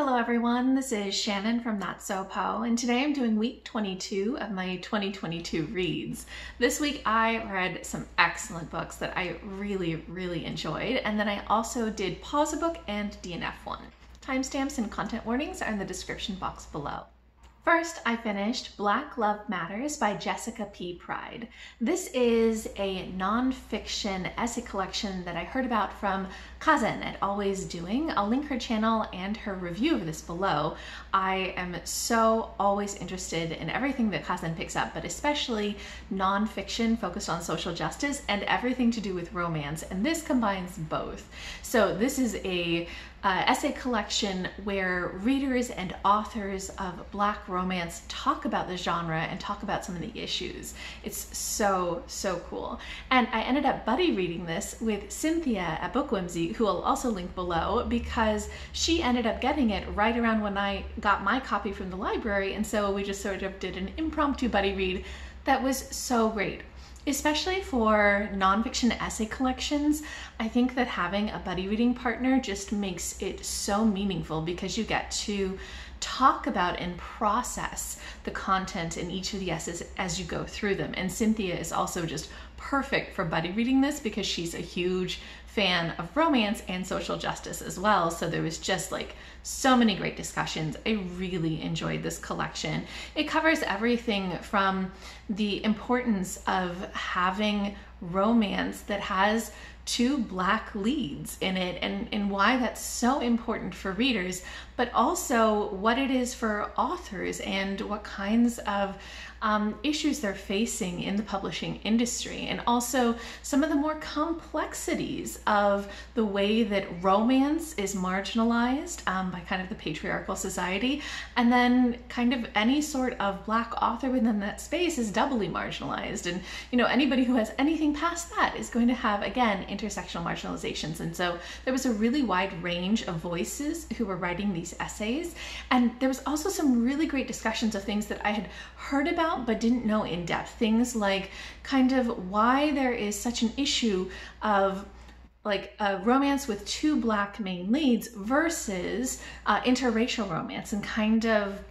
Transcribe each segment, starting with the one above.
Hello everyone, this is Shannon from That's So Po, and today I'm doing week 22 of my 2022 reads. This week I read some excellent books that I really enjoyed, and then I also did Pause a Book and DNF one. Timestamps and content warnings are in the description box below. First, I finished Black Love Matters by Jessica P. Pryde. This is a non-fiction essay collection that I heard about from Kazen at Always Doing. I'll link her channel and her review of this below. I am so always interested in everything that Kazen picks up, but especially non-fiction focused on social justice and everything to do with romance, and this combines both. So this is a essay collection where readers and authors of Black romance talk about the genre and talk about some of the issues. It's so cool. And I ended up buddy reading this with Cynthia at BookWhimsy, who I'll also link below, because she ended up getting it right around when I got my copy from the library, and so we just sort of did an impromptu buddy read that was so great. Especially for nonfiction essay collections, I think that having a buddy reading partner just makes it so meaningful because you get to talk about and process the content in each of the essays as you go through them. And Cynthia is also just perfect for buddy reading this because she's a huge fan of romance and social justice as well. So there was just like so many great discussions. I really enjoyed this collection. It covers everything from the importance of having romance that has two Black leads in it and why that's so important for readers, but also what it is for authors and what kinds of issues they're facing in the publishing industry, and also some of the more complexities of the way that romance is marginalized by kind of the patriarchal society, and then kind of any sort of Black author within that space is doubly marginalized. And you know, anybody who has anything past that is going to have, again, intersectional marginalizations. And so there was a really wide range of voices who were writing these essays, and there was also some really great discussions of things that I had heard about but didn't know in depth. Things like kind of why there is such an issue of like a romance with two Black main leads versus interracial romance, and kind of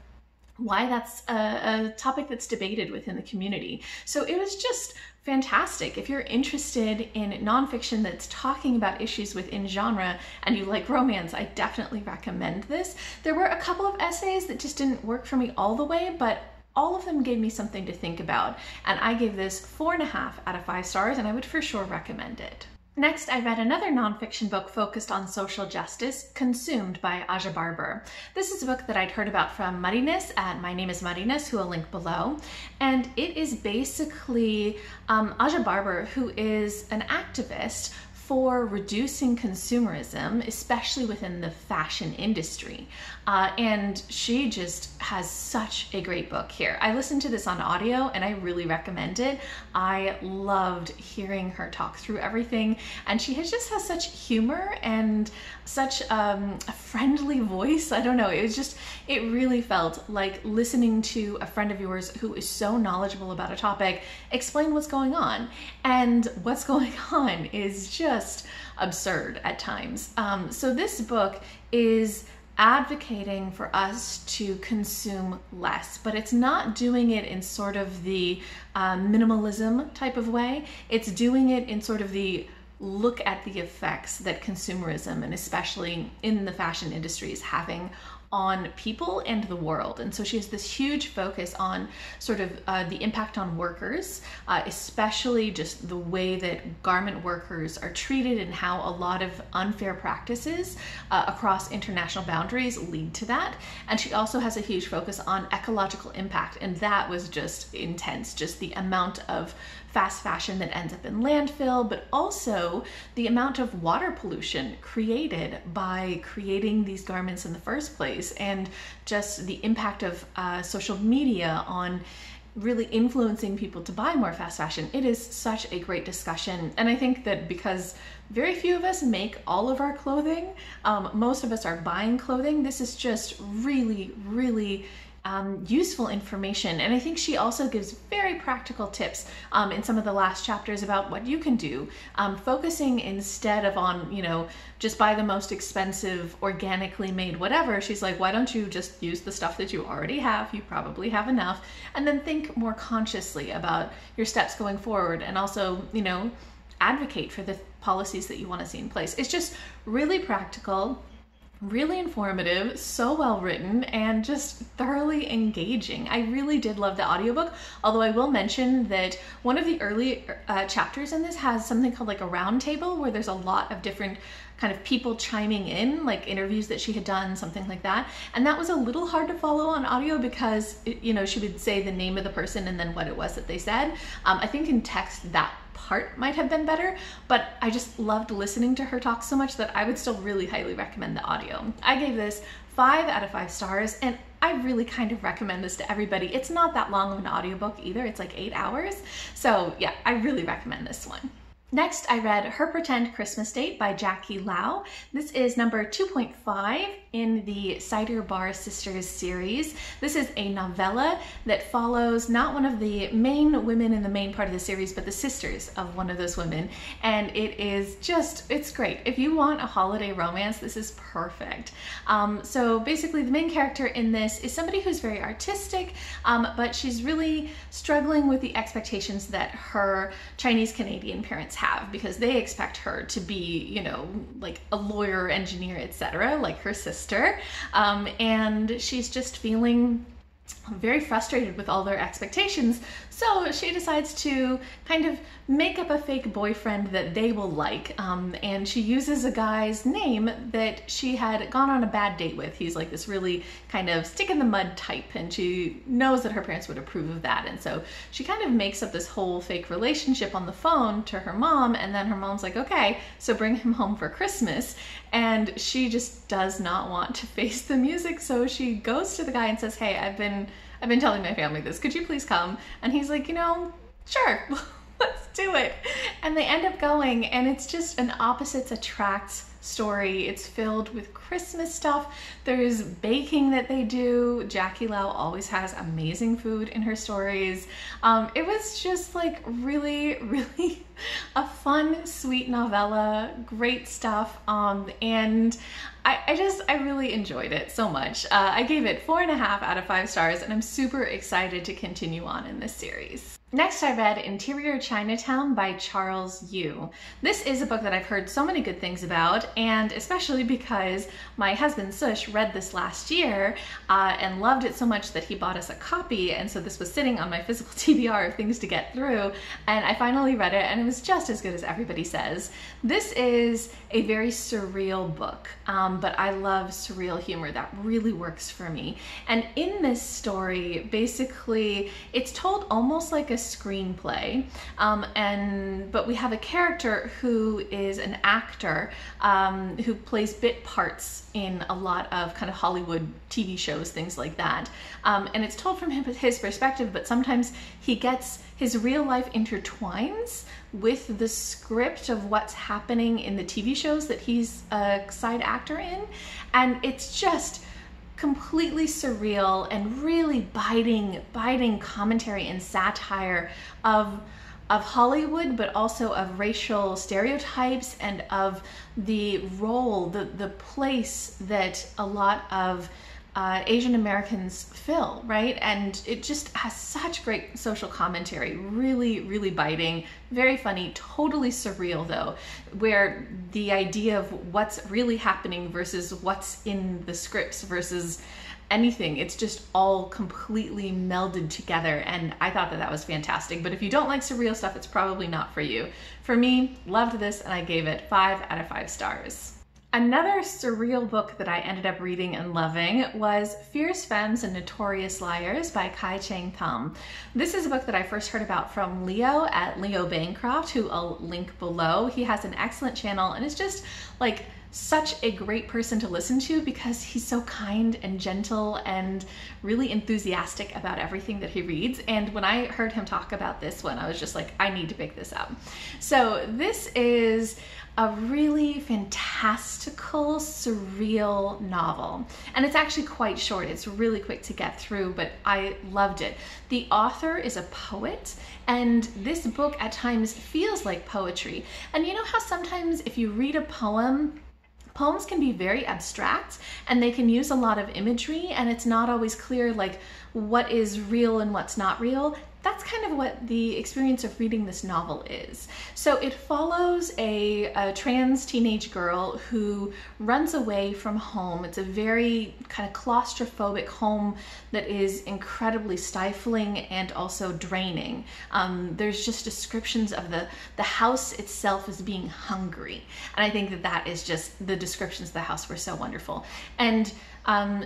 why that's a topic that's debated within the community. So it was just fantastic. If you're interested in nonfiction that's talking about issues within genre and you like romance, I definitely recommend this. There were a couple of essays that just didn't work for me all the way, but all of them gave me something to think about, and I gave this 4.5 out of 5 stars, and I would for sure recommend it. Next, I read another nonfiction book focused on social justice, Consumed by Aja Barber. This is a book that I'd heard about from Muddiness at mynameismarines, who I'll link below, and it is basically Aja Barber, who is an activist for reducing consumerism, especially within the fashion industry. And she just has such a great book here. I listened to this on audio and I really recommend it. I loved hearing her talk through everything, and she just has such humor and such a friendly voice. I don't know, it really felt like listening to a friend of yours who is so knowledgeable about a topic explain what's going on. And what's going on is just absurd at times. So this book is advocating for us to consume less, but it's not doing it in sort of the minimalism type of way. It's doing it in sort of the look at the effects that consumerism, and especially in the fashion industry, is having on people and the world. And so she has this huge focus on sort of the impact on workers, especially just the way that garment workers are treated and how a lot of unfair practices across international boundaries lead to that. And she also has a huge focus on ecological impact, and that was just intense, just the amount of fast fashion that ends up in landfill, but also the amount of water pollution created by creating these garments in the first place, and just the impact of social media on really influencing people to buy more fast fashion. It is such a great discussion, and I think that because very few of us make all of our clothing, most of us are buying clothing, this is just really useful information. And I think she also gives very practical tips in some of the last chapters about what you can do, focusing instead of on, you know, just buy the most expensive, organically made whatever. She's like, why don't you just use the stuff that you already have? You probably have enough. And then think more consciously about your steps going forward, and also, you know, advocate for the policies that you want to see in place. It's just really practical, really informative, so well written, and just thoroughly engaging. I really did love the audiobook, although I will mention that one of the early chapters in this has something called like a round table, where there's a lot of different kind of people chiming in, like interviews that she had done, something like that. And that was a little hard to follow on audio because, you know, she would say the name of the person and then what it was that they said. I think in text that part might have been better, but I just loved listening to her talk so much that I would still really highly recommend the audio. I gave this 5 out of 5 stars, and I really kind of recommend this to everybody. It's not that long of an audiobook either. It's like 8 hours. So yeah, I really recommend this one. Next, I read Her Pretend Christmas Date by Jackie Lau. This is number 2.5 in the Cider Bar Sisters series. This is a novella that follows not one of the main women in the main part of the series, but the sisters of one of those women. And it is just, it's great. If you want a holiday romance, this is perfect. So basically the main character in this is somebody who's very artistic, but she's really struggling with the expectations that her Chinese Canadian parents have, because they expect her to be, you know, like a lawyer, engineer, etc., like her sister. And she's just feeling very frustrated with all their expectations. So she decides to kind of make up a fake boyfriend that they will like. And she uses a guy's name that she had gone on a bad date with. He's like this really kind of stick in the mud type, and she knows that her parents would approve of that. And so she kind of makes up this whole fake relationship on the phone to her mom, and then her mom's like, okay, so bring him home for Christmas. And she just does not want to face the music. So she goes to the guy and says, hey, I've been telling my family this. Could you please come? And he's like, you know, sure, let's do it. And they end up going, and it's just an opposites attract story. It's filled with Christmas stuff. There's baking that they do. Jackie Lau always has amazing food in her stories. It was just like really, really a fun, sweet novella, great stuff. And I really enjoyed it so much. I gave it 4.5 out of 5 stars, and I'm super excited to continue on in this series. Next, I read Interior Chinatown by Charles Yu. This is a book that I've heard so many good things about, and especially because my husband Sush read this last year and loved it so much that he bought us a copy, and so this was sitting on my physical TBR of things to get through, and I finally read it, and it was just as good as everybody says. This is a very surreal book, but I love surreal humor. That really works for me. And in this story, basically, it's told almost like a screenplay, but we have a character who is an actor who plays bit parts in a lot of kind of Hollywood TV shows, things like that. And it's told from his perspective, but sometimes he gets his real life intertwines with the script of what's happening in the TV shows that he's a side actor in. And it's just completely surreal and really biting commentary and satire of Hollywood, but also of racial stereotypes and of the role, the place that a lot of Asian Americans fill, right? And it just has such great social commentary, really, really biting, very funny, totally surreal though, where the idea of what's really happening versus what's in the scripts versus anything, it's just all completely melded together, and I thought that was fantastic. But if you don't like surreal stuff, it's probably not for you. For me, loved this, and I gave it 5 out of 5 stars. Another surreal book that I ended up reading and loving was Fierce Femmes and Notorious Liars by Cheng Thom. This is a book that I first heard about from Leo at Leo Bancroft, who I'll link below. He has an excellent channel, and it's just like such a great person to listen to because he's so kind and gentle and really enthusiastic about everything that he reads. And when I heard him talk about this one, I was just like, I need to pick this up. So this is a really fantastical, surreal novel. And it's actually quite short. It's really quick to get through, but I loved it. The author is a poet, and this book at times feels like poetry. And you know how sometimes if you read a poem, poems can be very abstract and they can use a lot of imagery, and it's not always clear like what is real and what's not real. That's kind of what the experience of reading this novel is. So it follows a trans teenage girl who runs away from home. It's a very kind of claustrophobic home that is incredibly stifling and also draining. There's just descriptions of the house itself as being hungry. And I think that that is just, the descriptions of the house were so wonderful. And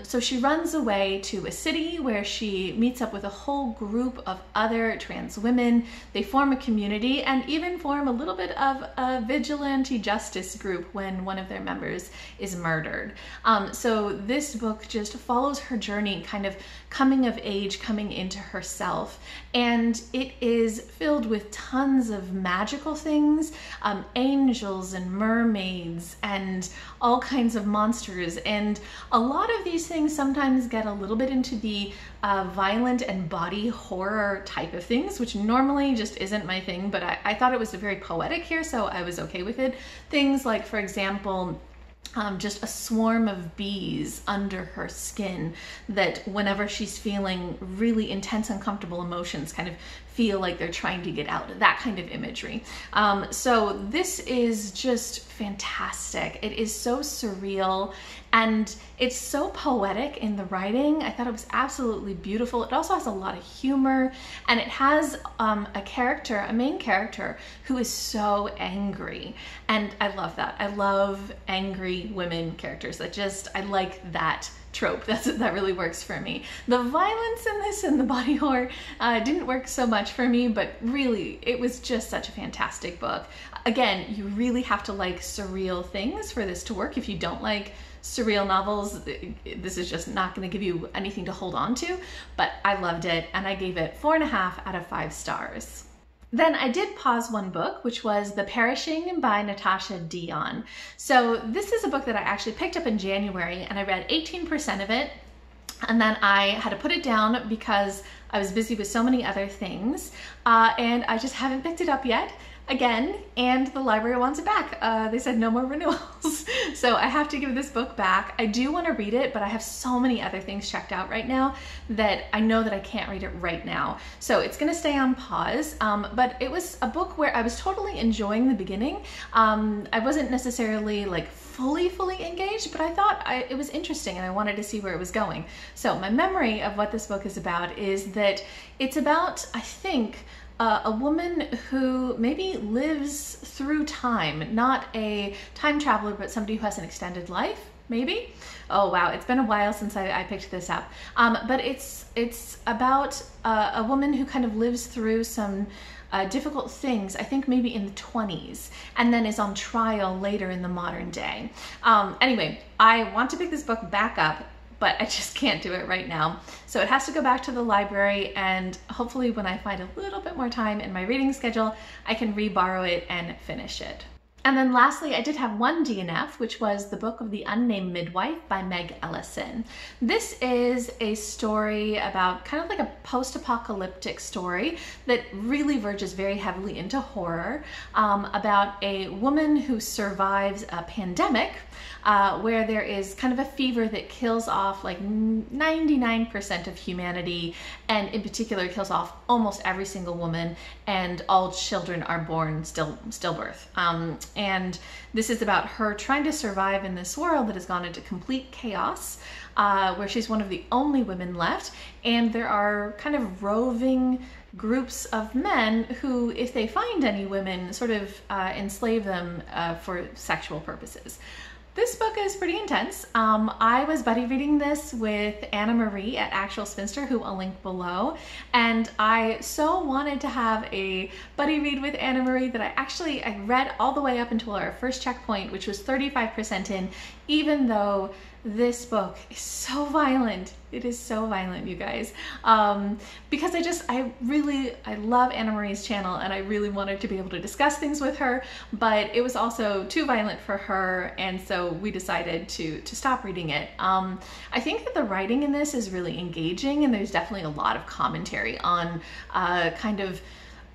so she runs away to a city where she meets up with a whole group of other trans women. They form a community and even form a little bit of a vigilante justice group when one of their members is murdered. So this book just follows her journey, kind of coming of age, coming into herself. And it is filled with tons of magical things, angels and mermaids and all kinds of monsters. And a lot of these things sometimes get a little bit into the violent and body horror type of things, which normally just isn't my thing, but I thought it was very poetic here, so I was okay with it. Things like, for example, just a swarm of bees under her skin that whenever she's feeling really intense, uncomfortable emotions kind of feel like they're trying to get out, that kind of imagery. So this is just fantastic. It is so surreal and it's so poetic in the writing. I thought it was absolutely beautiful. It also has a lot of humor, and it has a main character who is so angry. And I love that. I love angry women characters. I like that trope. That really works for me. The violence in this and the body horror didn't work so much for me, but really it was just such a fantastic book. Again, you really have to like surreal things for this to work. If you don't like surreal novels, this is just not going to give you anything to hold on to, but I loved it and I gave it 4.5 out of 5 stars. Then I did pause one book, which was The Perishing by Natashia Deón. So this is a book that I actually picked up in January and I read 18% of it, and then I had to put it down because I was busy with so many other things, and I just haven't picked it up yet. Again, and the library wants it back. They said no more renewals. So I have to give this book back. I do want to read it, but I have so many other things checked out right now that I know that I can't read it right now. So it's going to stay on pause. But it was a book where I was totally enjoying the beginning. I wasn't necessarily like fully engaged, but I thought it was interesting and I wanted to see where it was going. So my memory of what this book is about is that it's about, I think, a woman who maybe lives through time, not a time traveler, but somebody who has an extended life, maybe? Oh wow, it's been a while since I picked this up. But it's about a woman who kind of lives through some difficult things, I think maybe in the 20s, and then is on trial later in the modern day. Anyway, I want to pick this book back up, but I just can't do it right now. So it has to go back to the library, and hopefully when I find a little bit more time in my reading schedule, I can re-borrow it and finish it. And then lastly, I did have one DNF, which was the book of The Unnamed Midwife by Meg Elison. This is a story about kind of like a post-apocalyptic story that really verges very heavily into horror, about a woman who survives a pandemic where there is kind of a fever that kills off like 99% of humanity, and in particular kills off almost every single woman, and all children are born stillbirth. And this is about her trying to survive in this world that has gone into complete chaos, where she's one of the only women left, and there are kind of roving groups of men who, if they find any women, sort of enslave them for sexual purposes. This book is pretty intense. I was buddy reading this with Anna Marie at Actual Spinster, who I'll link below, and I so wanted to have a buddy read with Anna Marie that I read all the way up until our first checkpoint, which was 35% in, even though this book is so violent. It is so violent, you guys. Because I love Anna Marie's channel and I really wanted to be able to discuss things with her, but it was also too violent for her, and so we decided to stop reading it. I think that the writing in this is really engaging, and there's definitely a lot of commentary on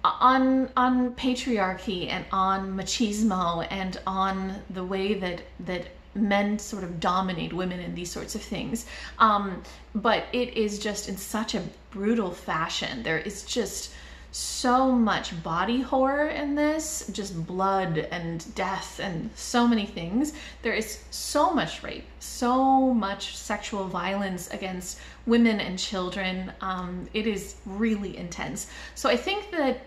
on patriarchy and on machismo and on the way that men sort of dominate women in these sorts of things. But it is just in such a brutal fashion. There is just so much body horror in this, just blood and death and so many things. There is so much rape, so much sexual violence against women and children. It is really intense. So I think that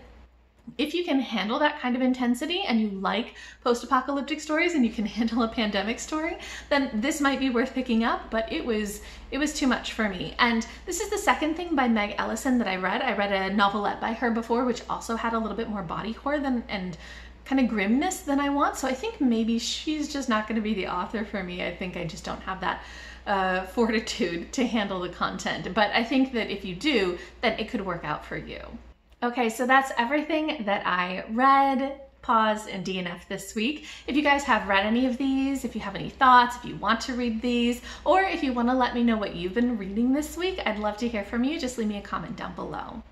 if you can handle that kind of intensity and you like post-apocalyptic stories and you can handle a pandemic story, then this might be worth picking up, but it was too much for me. And this is the second thing by Meg Elison that I read. I read a novelette by her before, which also had a little bit more body horror and kind of grimness than I want. So I think maybe she's just not going to be the author for me. I think I just don't have that fortitude to handle the content. But I think that if you do, then it could work out for you. Okay, so that's everything that I read, paused, and DNF this week. If you guys have read any of these, if you have any thoughts, if you want to read these, or if you want to let me know what you've been reading this week, I'd love to hear from you. Just leave me a comment down below.